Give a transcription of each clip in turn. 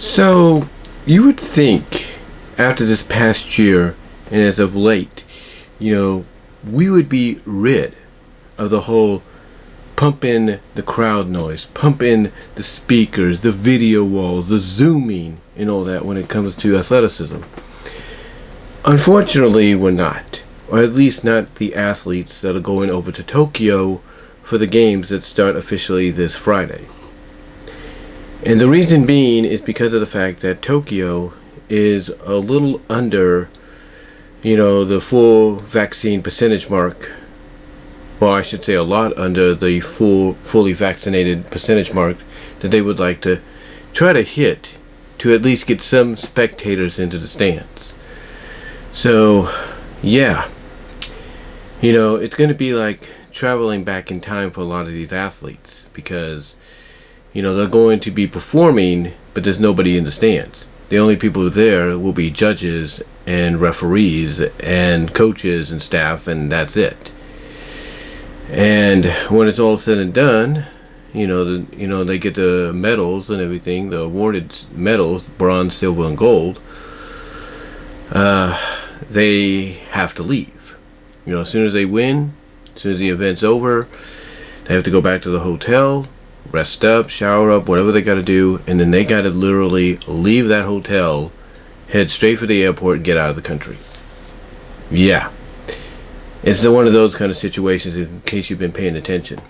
So, you would think after this past year and as of late, we would be rid of the whole pump in the crowd noise, pump in the speakers, the video walls, the zooming, and all that when it comes to athleticism. Unfortunately, we're not. Or at least not the athletes that are going over to Tokyo for the games that start officially this Friday. And the reason being is because of the fact that Tokyo is a little under, the full vaccine percentage mark. Well, I should say a lot under the fully vaccinated percentage mark that they would like to try to hit to at least get some spectators into the stands. So, yeah. It's going to be like traveling back in time for a lot of these athletes because they're going to be performing, but there's nobody in the stands. The only people there will be judges and referees and coaches and staff, and that's it. And when it's all said and done, they get the medals and everything, the awarded medals, bronze, silver, and gold. They have to leave. As soon as they win, as soon as the event's over, they have to go back to the hotel, rest up, shower up, whatever they got to do, and then they got to literally leave that hotel, head straight for the airport, and get out of the country. Yeah. It's one of those kind of situations in case you've been paying attention.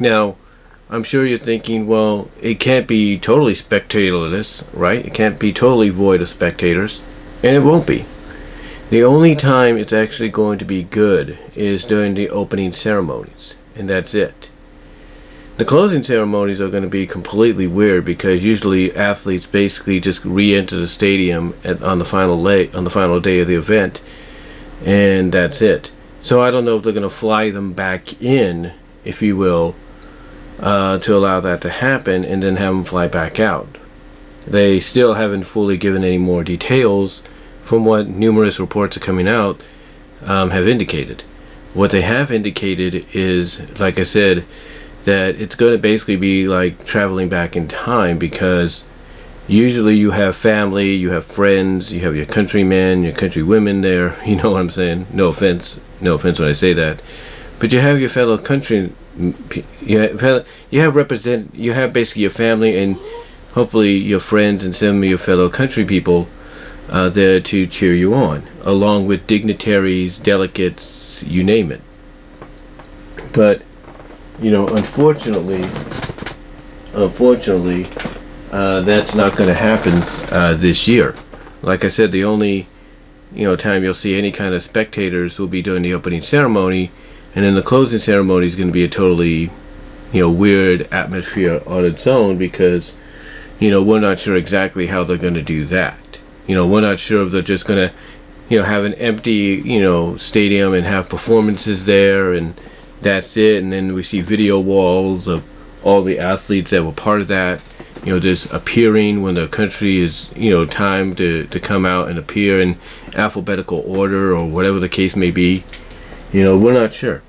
Now, I'm sure you're thinking, well, it can't be totally spectatorless, right? It can't be totally void of spectators, and it won't be. The only time it's actually going to be good is during the opening ceremonies, and that's it. The closing ceremonies are going to be completely weird because usually athletes basically just re-enter the stadium on the final day of the event, and that's it. So I don't know if they're going to fly them back in, if you will, to allow that to happen, and then have them fly back out. They still haven't fully given any more details from what numerous reports are coming out have indicated. What they have indicated is, like I said, that it's going to basically be like traveling back in time because usually you have family, you have friends, you have your countrymen, your countrywomen there. You know what I'm saying? No offense when I say that. But you have your fellow you have basically your family and hopefully your friends and some of your fellow country people there to cheer you on, along with dignitaries, delegates, you name it. But unfortunately, that's not going to happen this year. Like I said, the only time you'll see any kind of spectators will be during the opening ceremony, and then the closing ceremony is going to be a totally weird atmosphere on its own because we're not sure exactly how they're going to do that. We're not sure if they're just going to have an empty stadium and have performances there and that's it, and then we see video walls of all the athletes that were part of that just appearing when the country is time to come out and appear in alphabetical order or whatever the case may be. We're not sure.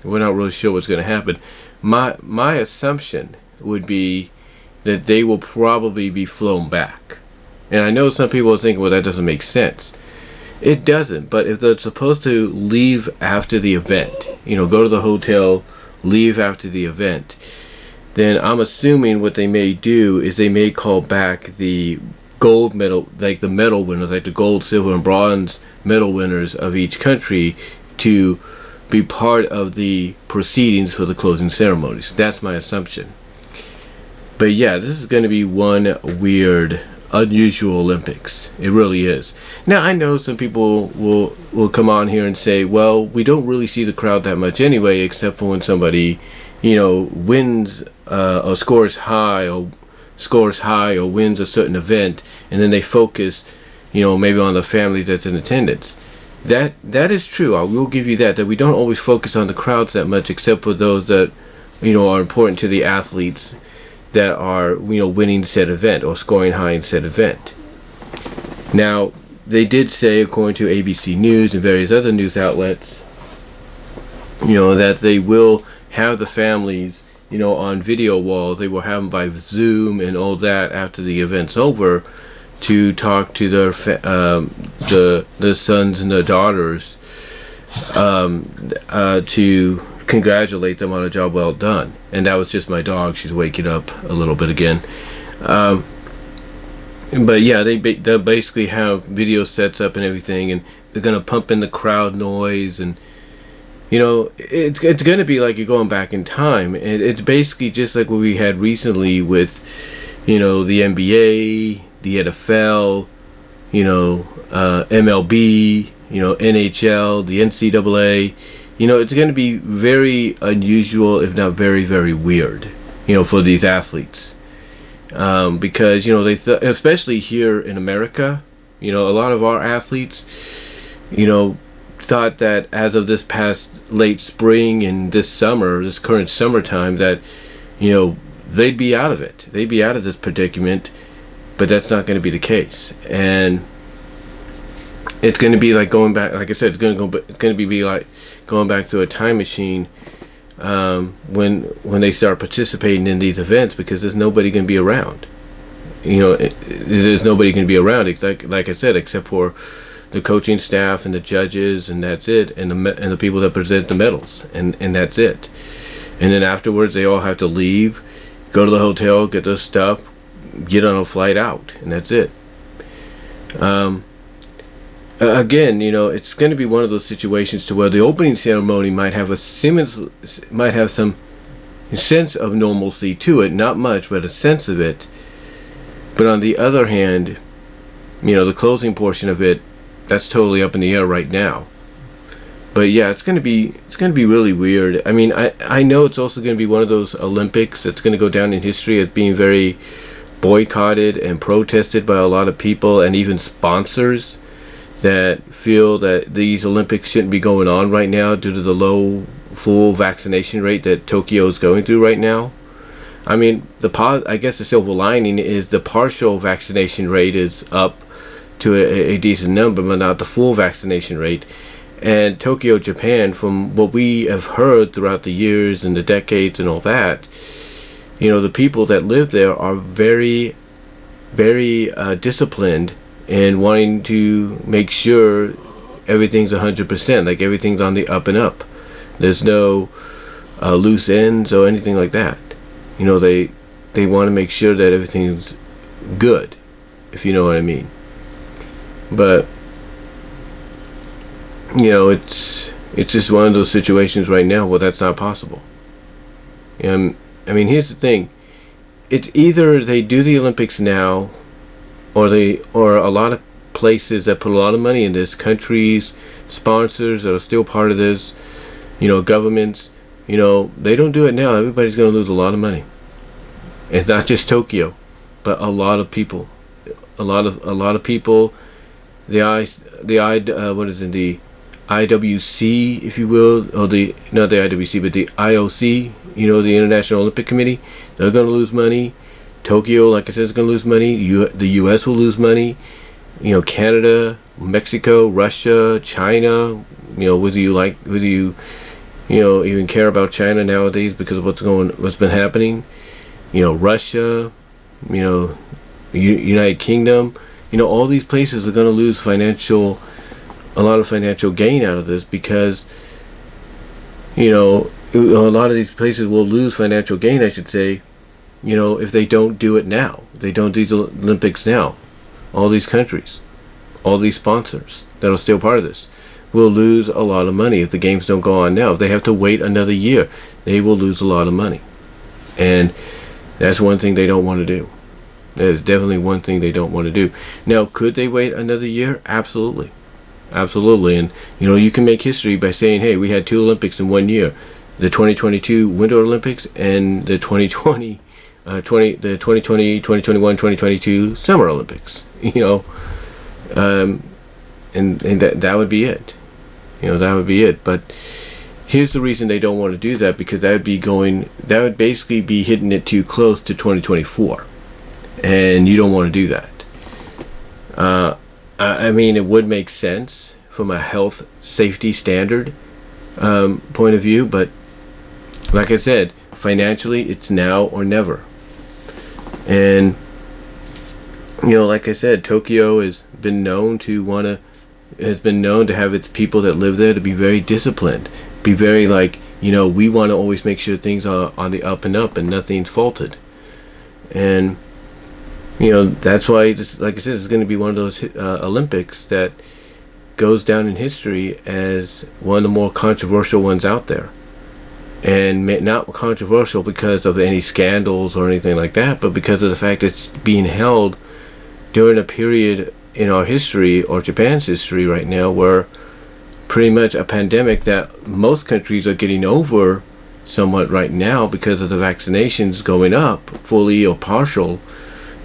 We're not really sure what's going to happen. My assumption would be that they will probably be flown back. And I know some people are thinking, well, that doesn't make sense. It doesn't, but if they're supposed to leave after the event, go to the hotel, leave after the event, then I'm assuming what they may do is they may call back the gold medal, like the medal winners, like the gold, silver, and bronze medal winners of each country to be part of the proceedings for the closing ceremonies. That's my assumption. But yeah, this is going to be one weird, unusual Olympics. It really is. Now I know some people will come on here and say, well, we don't really see the crowd that much anyway, except for when somebody wins or scores high or wins a certain event, and then they focus maybe on the family that's in attendance. That is true. I will give you that we don't always focus on the crowds that much, except for those that are important to the athletes that are winning said event or scoring high in said event. Now they did say, according to ABC News and various other news outlets, that they will have the families on video walls. They will have them by Zoom and all that after the event's over, to talk to the sons and the daughters, to congratulate them on a job well done. And that was just my dog. She's waking up a little bit again. But yeah, they'll basically have video sets up and everything, and they're gonna pump in the crowd noise, and it's gonna be like you're going back in time. And it's basically just like what we had recently with the NBA, the NFL, MLB, NHL, the NCAA. It's going to be very unusual, if not very, very weird, for these athletes. Because, especially here in America, a lot of our athletes, thought that as of this past late spring and this current summertime, that, they'd be out of it. They'd be out of this predicament, but that's not going to be the case. And it's going to be like going back, like I said, it's going to be like going back through a time machine, when they start participating in these events, because there's nobody going to be around. There's nobody going to be around, like I said, except for the coaching staff and the judges, and that's it, and the people that present the medals, and that's it. And then afterwards, they all have to leave, go to the hotel, get their stuff, get on a flight out, and that's it. Again, it's going to be one of those situations to where the opening ceremony might have some sense of normalcy to it, not much, but a sense of it. But on the other hand, the closing portion of it, that's totally up in the air right now. But yeah, it's going to be really weird. I mean, I know it's also going to be one of those Olympics that's going to go down in history as being very boycotted and protested by a lot of people, and even sponsors that feel that these Olympics shouldn't be going on right now due to the low full vaccination rate that Tokyo is going through right now. I mean, I guess the silver lining is the partial vaccination rate is up to a decent number, but not the full vaccination rate. And Tokyo, Japan, from what we have heard throughout the years and the decades and all that, the people that live there are very, very disciplined and wanting to make sure everything's 100%, like everything's on the up and up. There's no loose ends or anything like that. They want to make sure that everything's good, if you know what I mean. But it's just one of those situations right now where that's not possible. I mean, here's the thing: it's either they do the Olympics now, or a lot of places that put a lot of money in this, countries, sponsors that are still part of this, governments, they don't do it now, everybody's going to lose a lot of money. It's not just Tokyo, but a lot of people, a lot of people. The IWC, if you will, or not the IWC, but the IOC, the International Olympic Committee, they're going to lose money. Tokyo, like I said, is going to lose money. The U.S. will lose money. Canada, Mexico, Russia, China. Whether you even care about China nowadays because of what's been happening. Russia, United Kingdom. All these places are going to lose a lot of financial gain out of this, because a lot of these places will lose financial gain, I should say, if they don't do it now. If they don't do these Olympics now. All these countries, all these sponsors that are still part of this will lose a lot of money if the games don't go on now. If they have to wait another year, they will lose a lot of money. And that's one thing they don't want to do. That is definitely one thing they don't want to do. Now, could they wait another year? Absolutely. Absolutely. And, you can make history by saying, hey, we had 2 Olympics in 1 year. The 2022 Winter Olympics and the 2021, 2022 Summer Olympics. And that would be it. That would be it. But here's the reason they don't want to do that, because that would basically be hitting it too close to 2024. And you don't want to do that. I mean, it would make sense from a health safety standard point of view, but like I said, financially, it's now or never. And like I said, Tokyo has been known to have its people that live there to be very disciplined, be very we want to always make sure things are on the up and up and nothing's faulted. And that's why this, like I said, it's going to be one of those Olympics that goes down in history as one of the more controversial ones out there. And not controversial because of any scandals or anything like that, but because of the fact it's being held during a period in our history, or Japan's history right now, where pretty much a pandemic that most countries are getting over somewhat right now because of the vaccinations going up, fully or partial.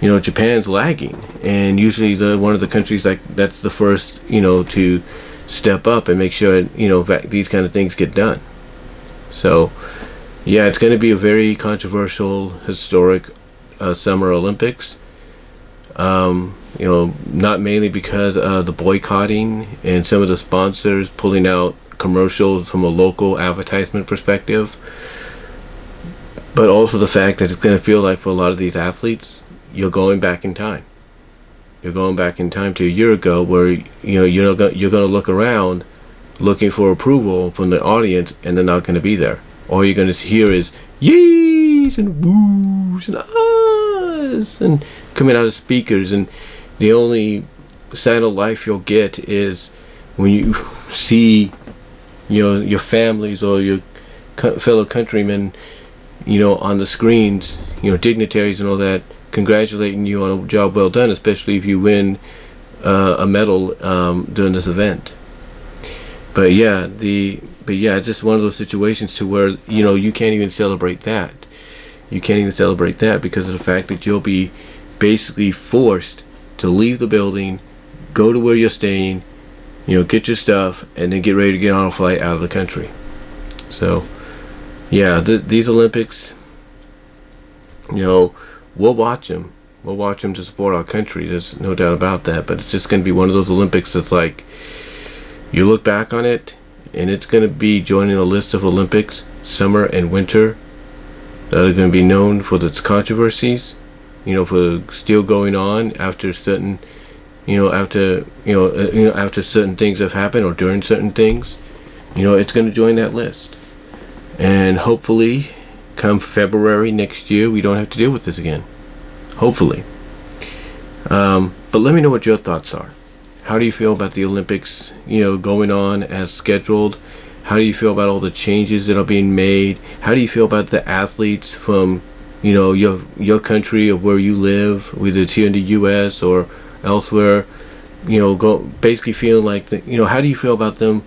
Japan's lagging, and usually one of the countries that's the first to step up and make sure these kind of things get done. So yeah, it's going to be a very controversial, historic Summer Olympics. Not mainly because of the boycotting and some of the sponsors pulling out commercials from a local advertisement perspective, but also the fact that it's going to feel like for a lot of these athletes, you're going back in time. You're going back in time to a year ago, where you're going to look around looking for approval from the audience, and they're not going to be there. All you're going to hear is yees and woos and ahs and coming out of speakers, and the only sign of life you'll get is when you see your families or your fellow countrymen on the screens, dignitaries and all that, congratulating you on a job well done, especially if you win a medal during this event. But yeah, it's just one of those situations to where you can't even celebrate that. You can't even celebrate that because of the fact that you'll be basically forced to leave the building, go to where you're staying, get your stuff, and then get ready to get on a flight out of the country. So yeah, these Olympics, we'll watch them. We'll watch them to support our country. There's no doubt about that. But it's just going to be one of those Olympics that's like, you look back on it, and it's going to be joining a list of Olympics, summer and winter, that are going to be known for its controversies, for still going on after certain, after certain things have happened or during certain things. It's going to join that list. And hopefully, come February next year, we don't have to deal with this again. Hopefully. But let me know what your thoughts are. How do you feel about the Olympics, going on as scheduled? How do you feel about all the changes that are being made? How do you feel about the athletes from, your country of where you live, whether it's here in the U.S. or elsewhere, basically feeling like, how do you feel about them?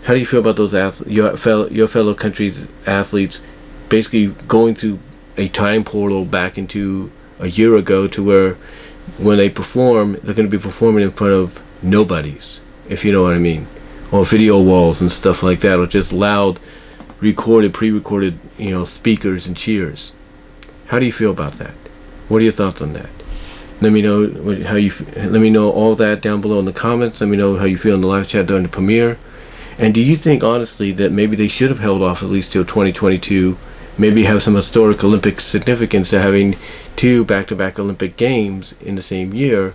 How do you feel about those your fellow country's athletes basically going through a time portal back into a year ago, to where when they perform, they're going to be performing in front of nobodies, if you know what I mean, or video walls and stuff like that, or just loud pre-recorded speakers and cheers. How do you feel about that? What are your thoughts on that? Let me know let me know all that down below in the comments. Let me know how you feel in the live chat during the premiere. And do you think honestly that maybe they should have held off at least till 2022, maybe have some historic Olympic significance to having 2 back-to-back Olympic games in the same year?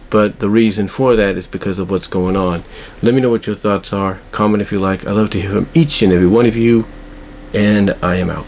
But the reason for that is because of what's going on. Let me know what your thoughts are. Comment if you like. I'd love to hear from each and every one of you. And I am out.